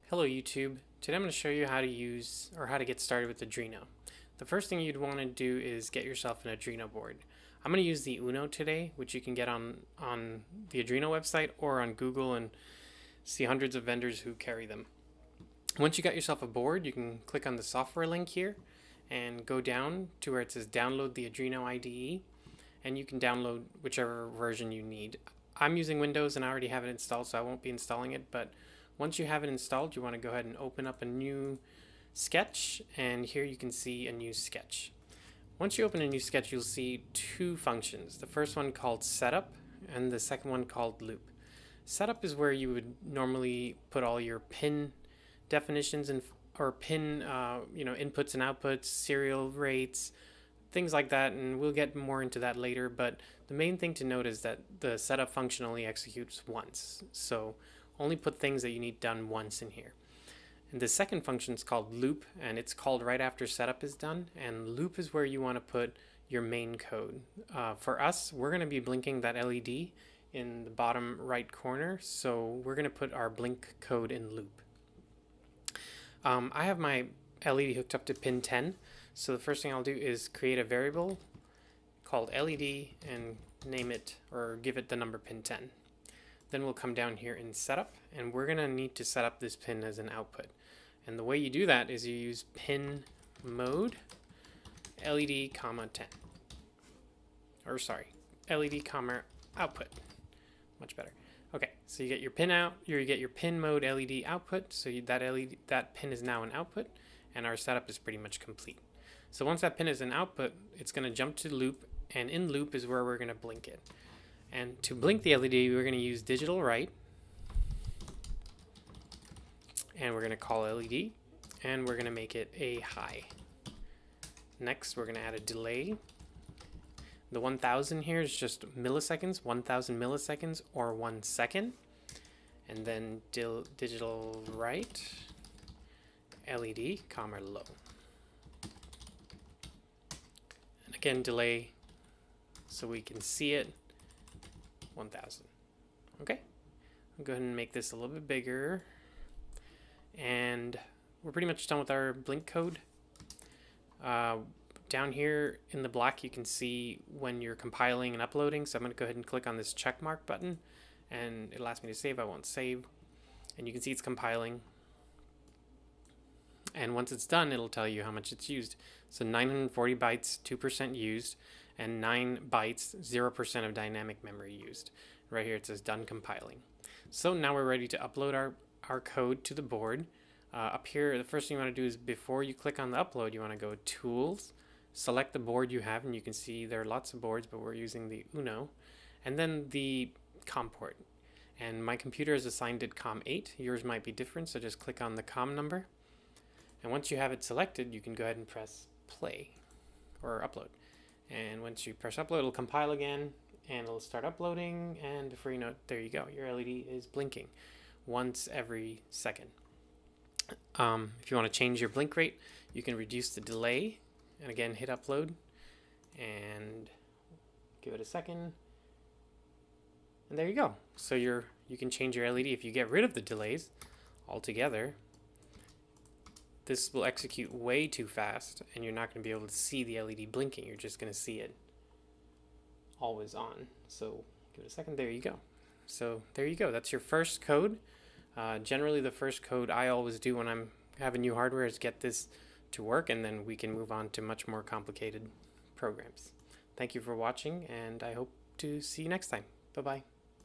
Hello YouTube. Today I'm going to show you how to use or how to get started with Arduino. The first thing you'd want to do is get yourself an Arduino board. I'm going to use the Uno today, which you can get on the Arduino website or on Google and see hundreds of vendors who carry them. Once you got yourself a board, you can click on the software link here and go down to where it says download the Arduino IDE, and you can download whichever version you need. I'm using Windows and I already have it installed, so I won't be installing it, but once you have it installed, you want to go ahead and open up a new sketch, and here you can see a new sketch. Once you open a new sketch, you'll see two functions. The first one called setup and the second one called loop. Setup is where you would normally put all your pin definitions and or pin inputs and outputs, serial rates, things like that, and we'll get more into that later, but the main thing to note is that the setup function only executes once. So only put things that you need done once in here. And the second function is called loop, and it's called right after setup is done, and loop is where you want to put your main code. For us, we're going to be blinking that LED in the bottom right corner, so we're going to put our blink code in loop. I have my LED hooked up to pin 10, so the first thing I'll do is create a variable called LED and name it or give it the number pin 10. Then we'll come down here in setup, and we're going to need to set up this pin as an output. And the way you do that is you use pin mode LED comma 10. Or sorry, LED comma output. Much better. Okay, so you get your pin out, you get your pin mode LED output, so that pin is now an output, and our setup is pretty much complete. So once that pin is an output, it's going to jump to loop, and in loop is where we're going to blink it. And to blink the LED, we're going to use digital write, and we're going to call LED, and we're going to make it a high. Next, we're going to add a delay. The 1000 here is just milliseconds, 1000 milliseconds or 1 second. And then digital write, LED, comma low. And again, delay so we can see it. 1000. Okay, I'll go ahead and make this a little bit bigger, and we're pretty much done with our blink code. Down here in the black you can see when you're compiling and uploading, so I'm going to go ahead and click on this check mark button, and it'll ask me to save. I won't save, and you can see it's compiling, and once it's done it'll tell you how much it's used. So 940 bytes, 2% used, and 9 bytes, 0% of dynamic memory used. Right here it says done compiling. So now we're ready to upload our code to the board. Up here, the first thing you want to do is before you click on the upload, you want to go Tools, select the board you have, and you can see there are lots of boards, but we're using the Uno, and then the COM port. And my computer is assigned it COM 8. Yours might be different, so just click on the COM number. And once you have it selected, you can go ahead and press play or upload. And once you press upload, it'll compile again, and it'll start uploading, and before you know it, there you go. Your LED is blinking once every second. If you want to change your blink rate, you can reduce the delay, and again, hit upload, and give it a second, and there you go. So you can change your LED. If you get rid of the delays altogether, this will execute way too fast, and you're not going to be able to see the LED blinking. You're just going to see it always on. So give it a second. There you go. So there you go. That's your first code. Generally, the first code I always do when I'm having new hardware is get this to work, and then we can move on to much more complicated programs. Thank you for watching, and I hope to see you next time. Bye-bye.